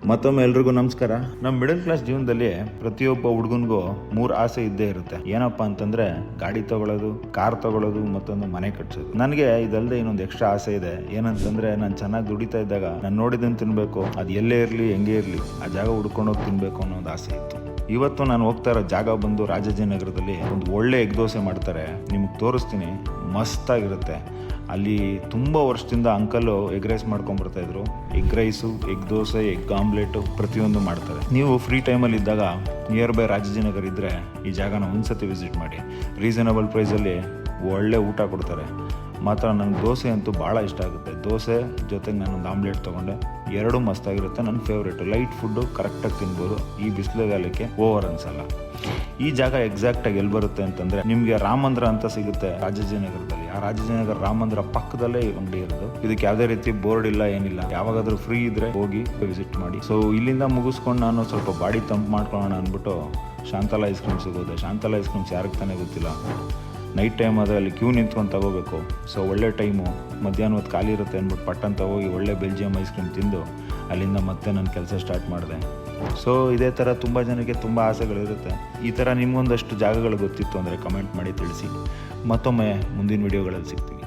ಮತ್ತೊಮ್ಮೆ ಎಲ್ರಿಗೂ ನಮಸ್ಕಾರ. ನಮ್ಮ ಮಿಡಲ್ ಕ್ಲಾಸ್ ಜೀವನದಲ್ಲಿ ಪ್ರತಿಯೊಬ್ಬ ಹುಡುಗನಿಗೂ 3 ಆಸೆ ಇದ್ದೇ ಇರುತ್ತೆ. ಏನಪ್ಪಾ ಅಂತಂದ್ರೆ ಗಾಡಿ ತಗೊಳ್ಳೋದು, ಕಾರ್ ತಗೊಳ್ಳೋದು, ಮತ್ತೊಂದು ಮನೆ ಕಟ್ಸೋದು. ನನಗೆ ಇದಲ್ಲದೆ ಇನ್ನೊಂದು ಎಕ್ಸ್ಟ್ರಾ ಆಸೆ ಇದೆ. ಏನಂತಂದ್ರೆ ನಾನು ಚೆನ್ನಾಗಿ ದುಡಿತಾ ಇದ್ದಾಗ ನಾನು ನೋಡಿದ್ದನ್ನು ತಿನ್ಬೇಕು, ಅದು ಎಲ್ಲೇ ಇರಲಿ ಹೆಂಗೆ ಇರಲಿ ಆ ಜಾಗ ಹುಡ್ಕೊಂಡೋಗಿ ತಿನ್ಬೇಕು ಅನ್ನೋ ಒಂದು ಆಸೆ ಇತ್ತು. ಇವತ್ತು ನಾನು ಹೋಗ್ತಾ ಇರೋ ಜಾಗ ಬಂದು ರಾಜಾಜಿನಗರದಲ್ಲಿ ಒಂದು ಒಳ್ಳೆ ಎಗ್ ದೋಸೆ ಮಾಡ್ತಾರೆ. ನಿಮಗೆ ತೋರಿಸ್ತೀನಿ, ಮಸ್ತಾಗಿರುತ್ತೆ. ಅಲ್ಲಿ ತುಂಬ ವರ್ಷದಿಂದ ಅಂಕಲ್ಲು ಎಗ್ ರೈಸ್ ಮಾಡ್ಕೊಂಡ್ಬರ್ತಾಯಿದ್ರು. Egg rice, egg dosa, egg omelette ಪ್ರತಿಯೊಂದು ಮಾಡ್ತಾರೆ. ನೀವು ಫ್ರೀ ಟೈಮಲ್ಲಿ ಇದ್ದಾಗ ನಿಯರ್ ಬೈ ರಾಜಾಜಿನಗರ ಇದ್ದರೆ ಈ ಜಾಗನ ಒಂದ್ಸತಿ ವಿಸಿಟ್ ಮಾಡಿ. ರೀಸನಬಲ್ ಪ್ರೈಸಲ್ಲಿ ಒಳ್ಳೆ ಊಟ ಕೊಡ್ತಾರೆ. ಮಾತ್ರ ನನಗೆ ದೋಸೆ ಅಂತೂ ಭಾಳ ಇಷ್ಟ ಆಗುತ್ತೆ. ದೋಸೆ ಜೊತೆಗೆ ನಾನೊಂದು ಆಮ್ಲೆಟ್ ತೊಗೊಂಡೆ, ಎರಡೂ ಮಸ್ತಾಗಿರುತ್ತೆ. ನನ್ನ ಫೇವ್ರೇಟು. ಲೈಟ್ ಫುಡ್ಡು ಕರೆಕ್ಟಾಗಿ ತಿನ್ಬೋದು. ಈ ಬಿಸಿಲುಗಾಲಕ್ಕೆ ಓವರ್ ಅನ್ಸಲ್ಲ. ಈ ಜಾಗ ಎಕ್ಸಾಕ್ಟಾಗಿ ಎಲ್ಲಿ ಬರುತ್ತೆ ಅಂತಂದರೆ, ನಿಮಗೆ ರಾಮಂದ್ರ ಅಂತ ಸಿಗುತ್ತೆ ರಾಜಾಜಿನಗರದಲ್ಲಿ. ಆ ರಾಜಾಜಿನಗರ ರಾಮಂದ್ರ ಪಕ್ಕದಲ್ಲೇ ಈ ಅಂಗಡಿ ಇರೋದು. ಇದಕ್ಕೆ ಯಾವುದೇ ರೀತಿ ಬೋರ್ಡ್ ಇಲ್ಲ, ಏನಿಲ್ಲ. ಯಾವಾಗಾದರೂ ಫ್ರೀ ಇದ್ದರೆ ಹೋಗಿ ವಿಸಿಟ್ ಮಾಡಿ. ಸೊ ಇಲ್ಲಿಂದ ಮುಗಿಸ್ಕೊಂಡು ನಾನು ಸ್ವಲ್ಪ ಬಾಡಿ ತಂಪು ಮಾಡ್ಕೊಳ್ಳೋಣ ಅಂದ್ಬಿಟ್ಟು ಶಾಂತಲಾ ಐಸ್ ಕ್ರೀಮ್ ಸಿಗೋದೆ. ಶಾಂತಲಾ ಐಸ್ ಕ್ರೀಮ್ಸ್ ಯಾರಿಗೆ ತಾನೇ ಗೊತ್ತಿಲ್ಲ. ನೈಟ್ ಟೈಮ್ ಆದರೆ ಅಲ್ಲಿ ಕ್ಯೂ ನಿಂತ್ಕೊಂಡು ತಗೋಬೇಕು. ಸೊ ಒಳ್ಳೆ ಟೈಮು, ಮಧ್ಯಾಹ್ನ ಹೊತ್ತು ಖಾಲಿ ಇರುತ್ತೆ ಅಂದ್ಬಿಟ್ಟು ಪಟ್ಟಂತ ಹೋಗಿ ಒಳ್ಳೆ ಬೆಲ್ಜಿಯಂ ಐಸ್ ಕ್ರೀಮ್ ತಿಂದು ಅಲ್ಲಿಂದ ಮತ್ತೆ ನನ್ನ ಕೆಲಸ ಸ್ಟಾರ್ಟ್ ಮಾಡಿದೆ. ಸೊ ಇದೇ ಥರ ತುಂಬ ಜನಕ್ಕೆ ತುಂಬ ಆಸೆಗಳಿರುತ್ತೆ. ಈ ಥರ ನಿಮಗೊಂದಷ್ಟು ಜಾಗಗಳು ಗೊತ್ತಿತ್ತು ಅಂದರೆ ಕಮೆಂಟ್ ಮಾಡಿ ತಿಳಿಸಿ. ಮತ್ತೊಮ್ಮೆ ಮುಂದಿನ ವಿಡಿಯೋಗಳಲ್ಲಿ ಸಿಗ್ತೀವಿ.